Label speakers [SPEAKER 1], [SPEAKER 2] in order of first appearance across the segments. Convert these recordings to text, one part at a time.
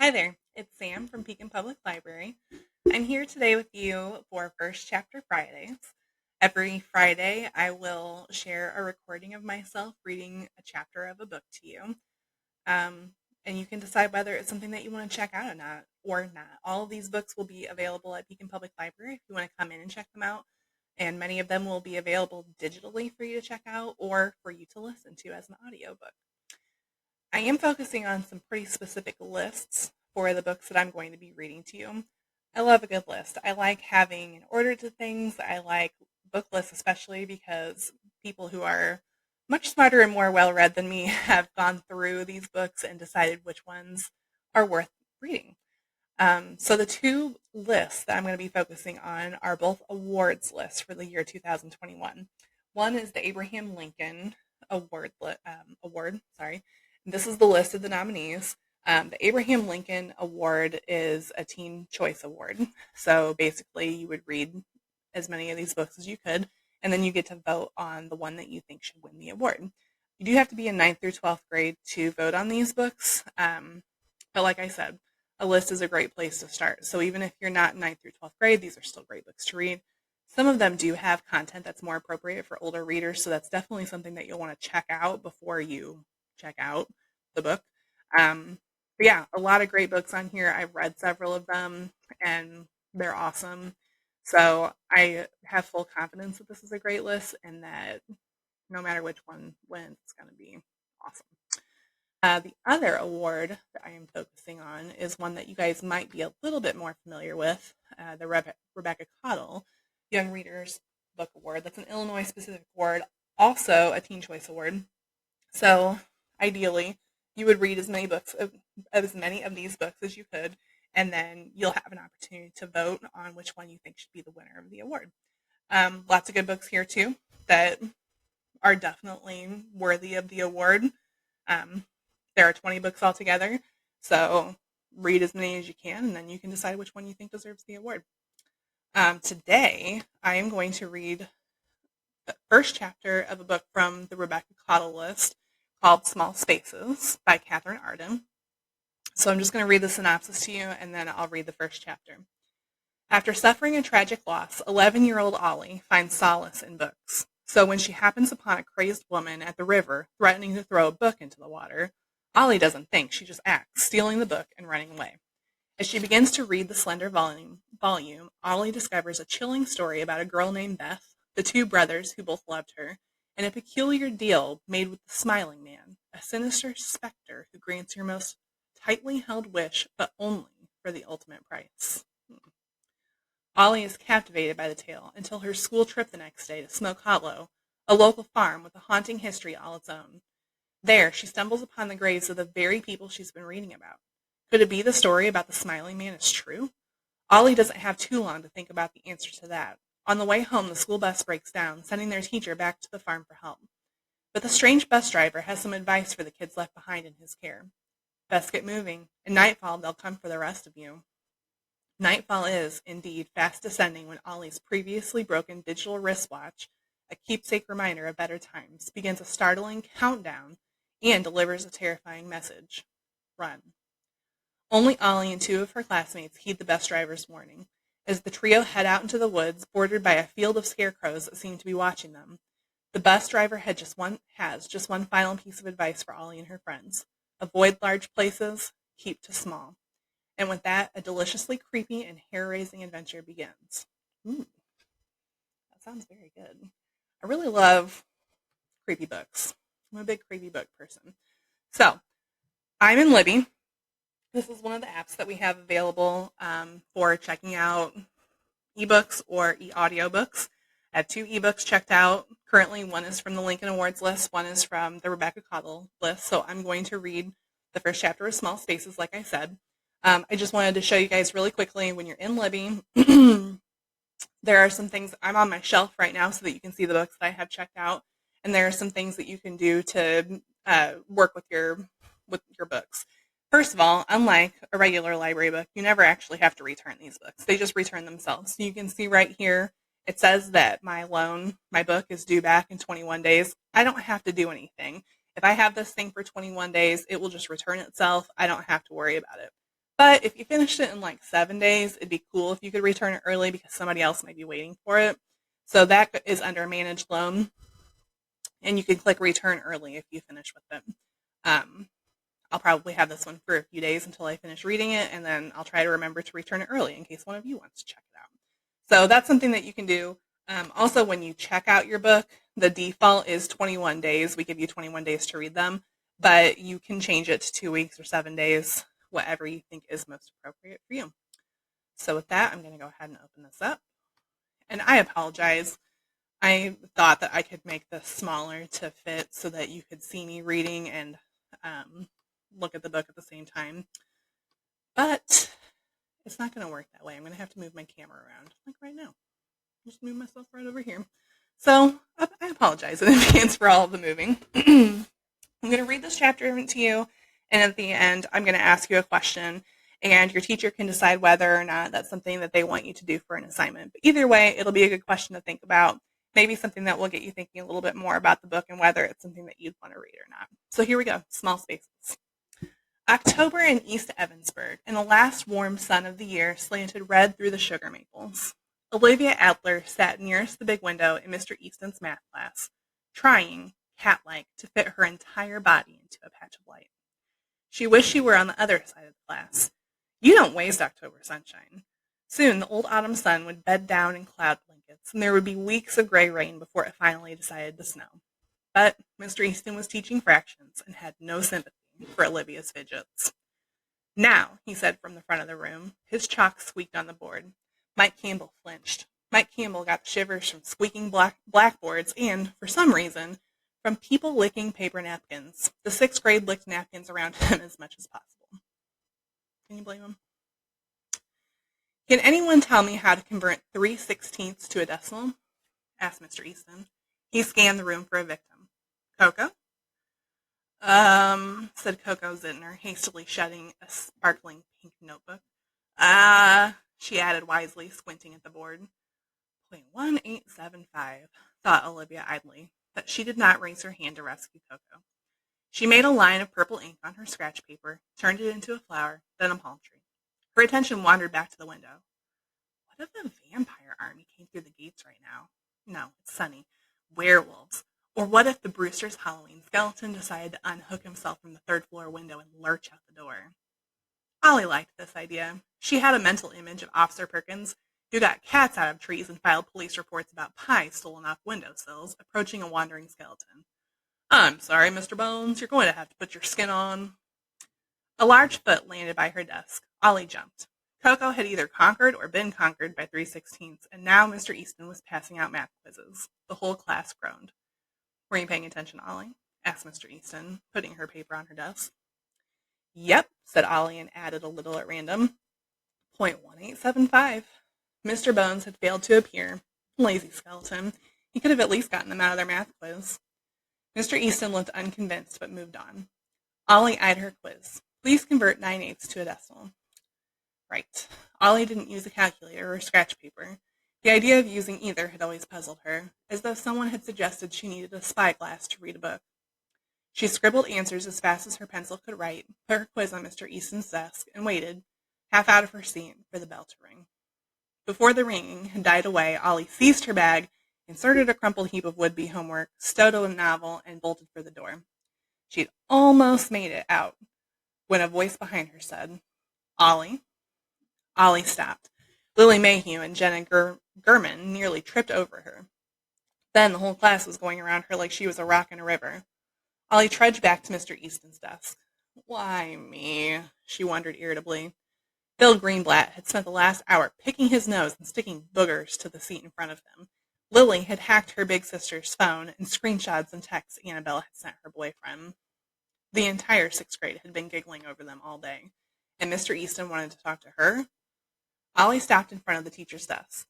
[SPEAKER 1] Hi there, it's Sam from Pekin Public Library. I'm here today with you for First Chapter Fridays. Every Friday, I will share a recording of myself reading a chapter of a book to you. Um, and you can decide whether it's something that you want to check out or not. All of these books will be available at Pekin Public Library if you want to come in and check them out. And many of them will be available digitally for you to check out or for you to listen to as an audiobook. I am focusing on some pretty specific lists for the books that I'm going to be reading to you. I love a good list. I like having an order to things. I like book lists, especially because people who are much smarter and more well read than me have gone through these books and decided which ones are worth reading. So the two lists that I'm going to be focusing on are both awards lists for the year 2021. One is the Abraham Lincoln Award. Sorry, this is the list of the nominees. The Abraham Lincoln Award is a teen choice award. So basically, you would read as many of these books as you could, and then you get to vote on the one that you think should win the award. You do have to be in 9th through 12th grade to vote on these books. But like I said, a list is a great place to start. So even if you're not in 9th through 12th grade, these are still great books to read. Some of them do have content that's more appropriate for older readers, so that's definitely something that you'll want to check out before you check out the book. But yeah, a lot of great books on here. I've read several of them, and they're awesome. So I have full confidence that this is a great list and that no matter which one wins, it's going to be awesome. The other award that I am focusing on is one that you guys might be a little bit more familiar with, the Rebecca Caudill Young Readers Book Award. That's an Illinois-specific award, also a Teen Choice Award. So ideally, you would read as many of these books as you could, and then you'll have an opportunity to vote on which one you think should be the winner of the award. Lots of good books here too that are definitely worthy of the award. There are 20 books altogether, so read as many as you can, and then you can decide which one you think deserves the award. Today, I am going to read the first chapter of a book from the Rebecca Caudill list called Small Spaces by Katherine Arden. So I'm just going to read the synopsis to you, and then I'll read the first chapter. After suffering a tragic loss, 11-year-old Ollie finds solace in books. So when she happens upon a crazed woman at the river threatening to throw a book into the water, Ollie doesn't think, she just acts, stealing the book and running away. As she begins to read the slender volume, Ollie discovers a chilling story about a girl named Beth, the two brothers who both loved her, and a peculiar deal made with the Smiling Man, a sinister specter who grants your most tightly held wish, but only for the ultimate price. Ollie is captivated by the tale until her school trip the next day to Smoke Hollow, a local farm with a haunting history all its own. There, she stumbles upon the graves of the very people she's been reading about. Could it be the story about the Smiling Man is true? Ollie doesn't have too long to think about the answer to that. On the way home, the school bus breaks down, sending their teacher back to the farm for help. But the strange bus driver has some advice for the kids left behind in his care. Best get moving. In nightfall, they'll come for the rest of you. Nightfall is, indeed, fast descending when Ollie's previously broken digital wristwatch, a keepsake reminder of better times, begins a startling countdown and delivers a terrifying message. Run. Only Ollie and two of her classmates heed the bus driver's warning. As the trio head out into the woods, bordered by a field of scarecrows that seem to be watching them, the bus driver has just one final piece of advice for Ollie and her friends. Avoid large places, keep to small. And with that, a deliciously creepy and hair-raising adventure begins. Ooh, that sounds very good. I really love creepy books. I'm a big creepy book person. So, I'm in Libby. This is one of the apps that we have available for checking out ebooks or e-audiobooks. I have 2 ebooks checked out. Currently, one is from the Lincoln Awards list. One is from the Rebecca Caudill list. So I'm going to read the first chapter of Small Spaces, like I said. I just wanted to show you guys really quickly, when you're in Libby, there are some things. I'm on my shelf right now so that you can see the books that I have checked out. And there are some things that you can do to work with your books. First of all, unlike a regular library book, you never actually have to return these books. They just return themselves. So you can see right here, it says that my book is due back in 21 days. I don't have to do anything. If I have this thing for 21 days, it will just return itself. I don't have to worry about it. But if you finished it in like 7 days, it'd be cool if you could return it early because somebody else might be waiting for it. So that is under managed loan, and you can click return early if you finish with it. Um, I'll probably have this one for a few days until I finish reading it, and then I'll try to remember to return it early in case one of you wants to check it out. So that's something that you can do. Also, when you check out your book, the default is 21 days. We give you 21 days to read them, but you can change it to 2 weeks or 7 days, whatever you think is most appropriate for you. So with that, I'm going to go ahead and open this up. And I apologize. I thought that I could make this smaller to fit so that you could see me reading and look at the book at the same time. But it's not going to work that way. I'm going to have to move my camera around, like right now. Just move myself right over here. So I apologize in advance for all of the moving. I'm going to read this chapter to you, and at the end, I'm going to ask you a question, and your teacher can decide whether or not that's something that they want you to do for an assignment. But either way, it'll be a good question to think about. Maybe something that will get you thinking a little bit more about the book and whether it's something that you'd want to read or not. So here we go, small spaces. October in East Evansburg, and the last warm sun of the year slanted red through the sugar maples. Olivia Adler sat nearest the big window in Mr. Easton's math class, trying, cat-like, to fit her entire body into a patch of light. She wished she were on the other side of the class. You don't waste October sunshine. Soon the old autumn sun would bed down in cloud blankets, and there would be weeks of gray rain before it finally decided to snow. But Mr. Easton was teaching fractions and had no sympathy for Olivia's fidgets. Now, he said from the front of the room. His chalk squeaked on the board. Mike Campbell flinched. Mike Campbell got the shivers from squeaking blackboards and, for some reason, from people licking paper napkins. The 6th grade licked napkins around him as much as possible. Can you blame him? Can anyone tell me how to convert 3/16 to a decimal? Asked Mr. Easton. He scanned the room for a victim. Coco? Said Coco Zintner, hastily shutting a sparkling pink notebook. She added wisely, squinting at the board. 0.1875, thought Olivia idly, but she did not raise her hand to rescue Coco. She made a line of purple ink on her scratch paper, turned it into a flower, then a palm tree. Her attention wandered back to the window. What if a vampire army came through the gates right now? No, it's sunny. Werewolves. Or what if the Brewster's Halloween skeleton decided to unhook himself from the 3rd-floor window and lurch out the door? Ollie liked this idea. She had a mental image of Officer Perkins, who got cats out of trees and filed police reports about pies stolen off windowsills, approaching a wandering skeleton. I'm sorry, Mr. Bones, you're going to have to put your skin on. A large foot landed by her desk. Ollie jumped. Coco had either conquered or been conquered by 3/16, and now Mr. Easton was passing out math quizzes. The whole class groaned. Were you paying attention, Ollie? Asked Mr. Easton, putting her paper on her desk. Yep, said Ollie and added a little at random. 0.1875. Mr. Bones had failed to appear. Lazy skeleton. He could have at least gotten them out of their math quiz. Mr. Easton looked unconvinced, but moved on. Ollie eyed her quiz. Please convert 9/8 to a decimal. Right. Ollie didn't use a calculator or scratch paper. The idea of using either had always puzzled her, as though someone had suggested she needed a spyglass to read a book. She scribbled answers as fast as her pencil could write, put her quiz on Mr. Easton's desk, and waited, half out of her seat, for the bell to ring. Before the ringing had died away, Ollie seized her bag, inserted a crumpled heap of would-be homework, stowed a novel, and bolted for the door. She'd almost made it out when a voice behind her said, Ollie? Ollie stopped. Lily Mayhew and Jenna Gurman nearly tripped over her. Then the whole class was going around her like she was a rock in a river. Ollie trudged back to Mr. Easton's desk. Why me? She wondered irritably. Bill Greenblatt had spent the last hour picking his nose and sticking boogers to the seat in front of him. Lily had hacked her big sister's phone and screenshot some texts Annabelle had sent her boyfriend. The entire 6th grade had been giggling over them all day, and Mr. Easton wanted to talk to her? Ollie stopped in front of the teacher's desk.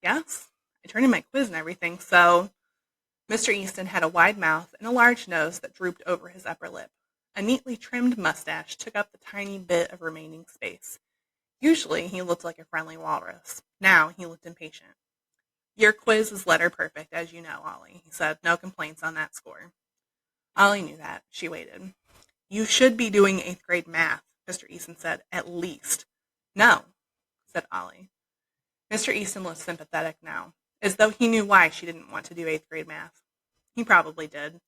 [SPEAKER 1] Yes? I turned in my quiz and everything, so... Mr. Easton had a wide mouth and a large nose that drooped over his upper lip. A neatly trimmed mustache took up the tiny bit of remaining space. Usually he looked like a friendly walrus. Now he looked impatient. Your quiz is letter perfect, as you know, Ollie, he said. No complaints on that score. Ollie knew that. She waited. You should be doing 8th grade math, Mr. Easton said. At least. No, said Ollie. Mr. Easton looked sympathetic now, as though he knew why she didn't want to do 8th grade math. He probably did.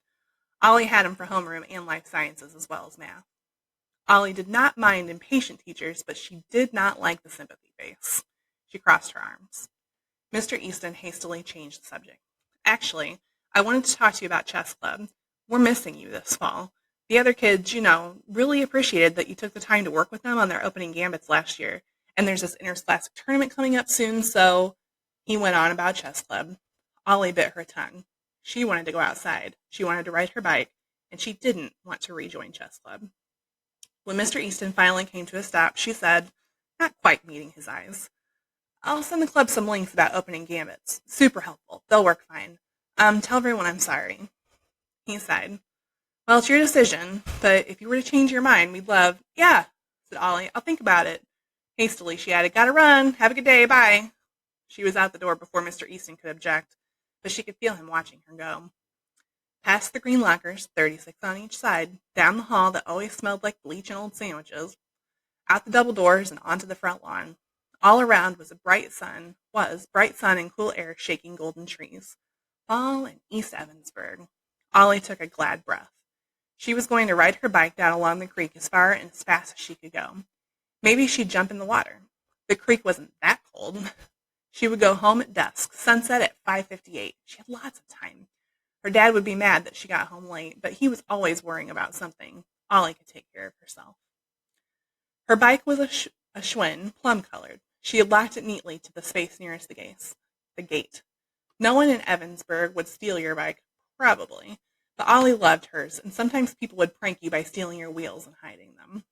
[SPEAKER 1] Ollie had him for homeroom and life sciences as well as math. Ollie did not mind impatient teachers, but she did not like the sympathy face. She crossed her arms. Mr. Easton hastily changed the subject. Actually, I wanted to talk to you about chess club. We're missing you this fall. The other kids, really appreciated that you took the time to work with them on their opening gambits last year. And there's this interscholastic tournament coming up soon, so he went on about chess club. Ollie bit her tongue. She wanted to go outside. She wanted to ride her bike, and she didn't want to rejoin chess club. When Mr. Easton finally came to a stop, she said, not quite meeting his eyes, I'll send the club some links about opening gambits. Super helpful. They'll work fine. Tell everyone I'm sorry. He sighed. Well, it's your decision, but if you were to change your mind, we'd love... Yeah, said Ollie. I'll think about it. Hastily, she added, Gotta run. Have a good day. Bye. She was out the door before Mr. Easton could object, but she could feel him watching her go. Past the green lockers, 36 on each side, down the hall that always smelled like bleach and old sandwiches, out the double doors and onto the front lawn. All around was bright sun and cool air shaking golden trees. Fall in East Evansburg. Ollie took a glad breath. She was going to ride her bike down along the creek as far and as fast as she could go. Maybe she'd jump in the water. The creek wasn't that cold. She would go home at dusk, sunset at 5:58. She had lots of time. Her dad would be mad that she got home late, but he was always worrying about something. Ollie could take care of herself. Her bike was a Schwinn, plum-colored. She had locked it neatly to the space nearest the gate. No one in Evansburg would steal your bike, probably, but Ollie loved hers, and sometimes people would prank you by stealing your wheels and hiding them.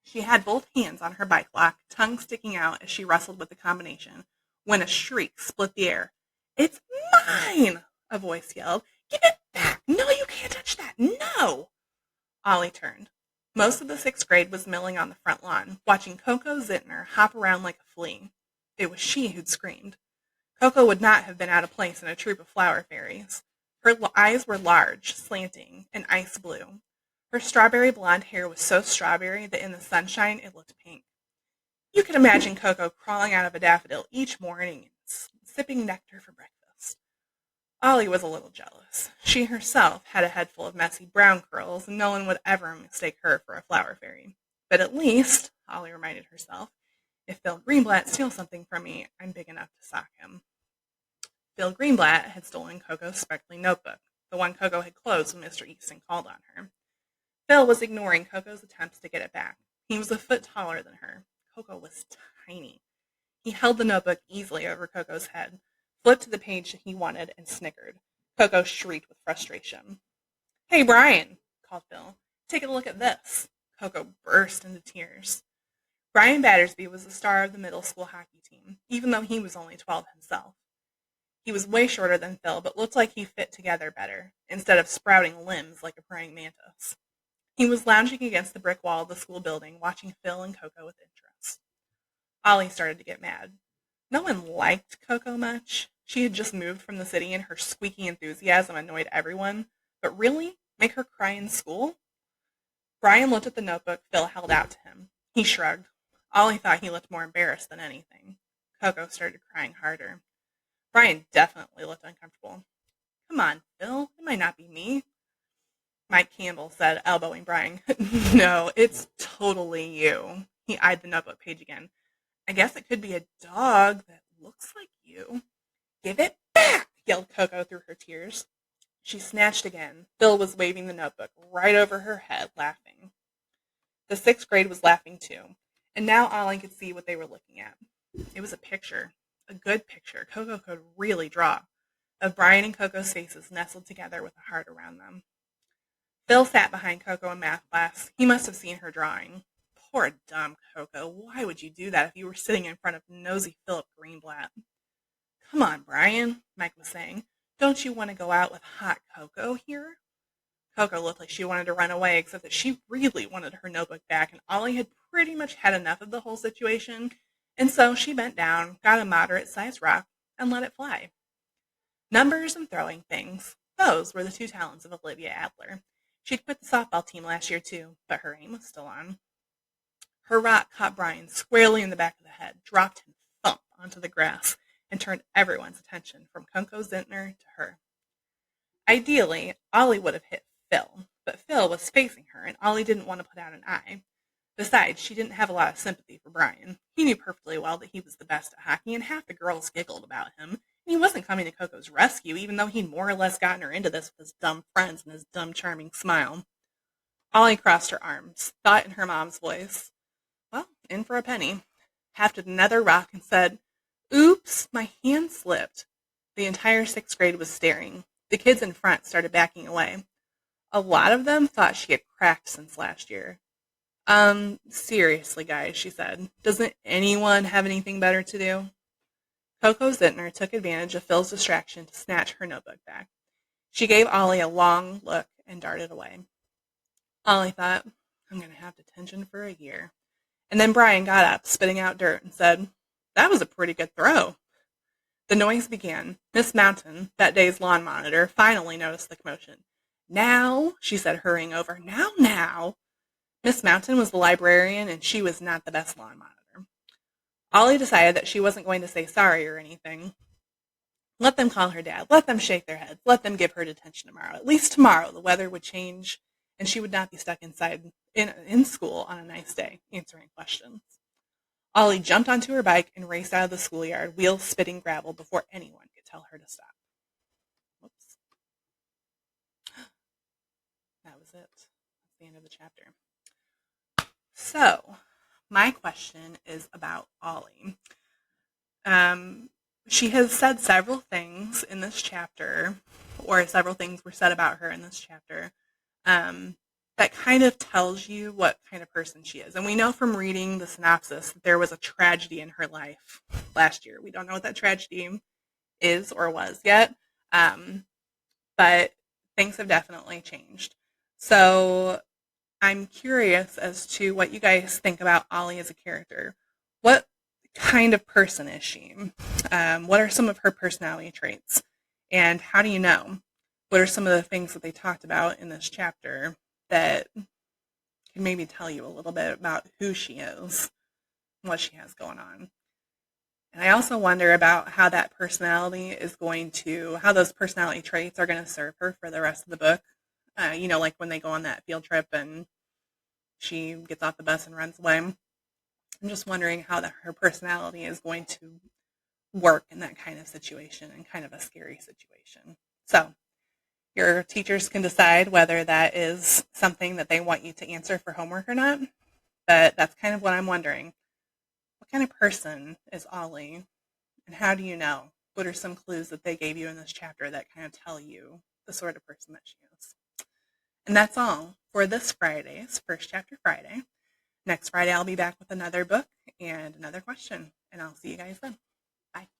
[SPEAKER 1] She had both hands on her bike lock, tongue sticking out as she wrestled with the combination, when a shriek split the air. It's mine! A voice yelled. Give it back! No, you can't touch that! No! Ollie turned. Most of the 6th grade was milling on the front lawn, watching Coco Zittner hop around like a flea. It was she who'd screamed. Coco would not have been out of place in a troop of flower fairies. Her eyes were large, slanting, and ice blue. Her strawberry blonde hair was so strawberry that in the sunshine it looked pink. You could imagine Coco crawling out of a daffodil each morning and sipping nectar for breakfast. Ollie was a little jealous. She herself had a head full of messy brown curls, and no one would ever mistake her for a flower fairy. But at least, Ollie reminded herself, if Phil Greenblatt steals something from me, I'm big enough to sock him. Phil Greenblatt had stolen Coco's sparkly notebook, the one Coco had closed when Mr. Easton called on her. Phil was ignoring Coco's attempts to get it back. He was a foot taller than her. Coco was tiny. He held the notebook easily over Coco's head, flipped to the page that he wanted, and snickered. Coco shrieked with frustration. Hey, Brian, called Phil. Take a look at this. Coco burst into tears. Brian Battersby was the star of the middle school hockey team, even though he was only 12 himself. He was way shorter than Phil, but looked like he fit together better, instead of sprouting limbs like a praying mantis. He was lounging against the brick wall of the school building, watching Phil and Coco with interest. Ollie started to get mad. No one liked Coco much. She had just moved from the city and her squeaky enthusiasm annoyed everyone. But really? Make her cry in school? Brian looked at the notebook Phil held out to him. He shrugged. Ollie thought he looked more embarrassed than anything. Coco started crying harder. Brian definitely looked uncomfortable. Come on, Phil. It might not be me. Mike Campbell said, elbowing Brian. No, it's totally you. He eyed the notebook page again. I guess it could be a dog that looks like you. Give it back, yelled Coco through her tears. She snatched again. Phil was waving the notebook right over her head, laughing. The 6th grade was laughing too, and now Ollie could see what they were looking at. It was a picture, a good picture Coco could really draw, of Brian and Coco's faces nestled together with a heart around them. Phil sat behind Coco in math class. He must have seen her drawing. Poor dumb Coco. Why would you do that if you were sitting in front of nosy Philip Greenblatt? Come on, Brian, Mike was saying. Don't you want to go out with hot Coco here? Coco looked like she wanted to run away, except that she really wanted her notebook back, and Ollie had pretty much had enough of the whole situation, and so she bent down, got a moderate-sized rock, and let it fly. Numbers and throwing things. Those were the 2 talents of Olivia Adler. She'd quit the softball team last year, too, but her aim was still on. Her rock caught Brian squarely in the back of the head, dropped him thump onto the grass, and turned everyone's attention from Coco Zintner to her. Ideally, Ollie would have hit Phil, but Phil was facing her, and Ollie didn't want to put out an eye. Besides, she didn't have a lot of sympathy for Brian. He knew perfectly well that he was the best at hockey, and half the girls giggled about him. And he wasn't coming to Coco's rescue, even though he'd more or less gotten her into this with his dumb friends and his dumb, charming smile. Ollie crossed her arms, thought in her mom's voice, "Well, in for a penny," hefted another rock and said, "Oops, my hand slipped." The entire 6th grade was staring. The kids in front started backing away. A lot of them thought she had cracked since last year. Seriously, guys," she said. "Doesn't anyone have anything better to do?" Coco Zintner took advantage of Phil's distraction to snatch her notebook back. She gave Ollie a long look and darted away. Ollie thought, "I'm going to have detention for a year." And then Brian got up, spitting out dirt, and said, "That was a pretty good throw." The noise began. Miss Mountain, that day's lawn monitor, finally noticed the commotion. "Now," she said, hurrying over. Now. Miss Mountain was the librarian, and she was not the best lawn monitor. Ollie decided that she wasn't going to say sorry or anything. Let them call her dad. Let them shake their heads. Let them give her detention tomorrow. At least tomorrow the weather would change, and she would not be stuck inside in school on a nice day, answering questions. Ollie jumped onto her bike and raced out of the schoolyard, wheels spitting gravel before anyone could tell her to stop. Whoops. That was it. That's the end of the chapter. So, my question is about Ollie. She has said several things in this chapter, or several things were said about her in this chapter, that kind of tells you what kind of person she is. And we know from reading the synopsis that there was a tragedy in her life last year. We don't know what that tragedy is or was yet, but things have definitely changed. So I'm curious as to what you guys think about Ollie as a character. What kind of person is she? What are some of her personality traits? And how do you know? What are some of the things that they talked about in this chapter that can maybe tell you a little bit about who she is, what she has going on? And I also wonder about how that personality is going to, how those personality traits are going to serve her for the rest of the book. Like when they go on that field trip and she gets off the bus and runs away. I'm just wondering how her personality is going to work in that kind of situation and kind of a scary situation. So your teachers can decide whether that is something that they want you to answer for homework or not. But that's kind of what I'm wondering. What kind of person is Ollie? And how do you know? What are some clues that they gave you in this chapter that kind of tell you the sort of person that she is? And that's all for this Friday's First Chapter Friday. Next Friday, I'll be back with another book and another question. And I'll see you guys then. Bye.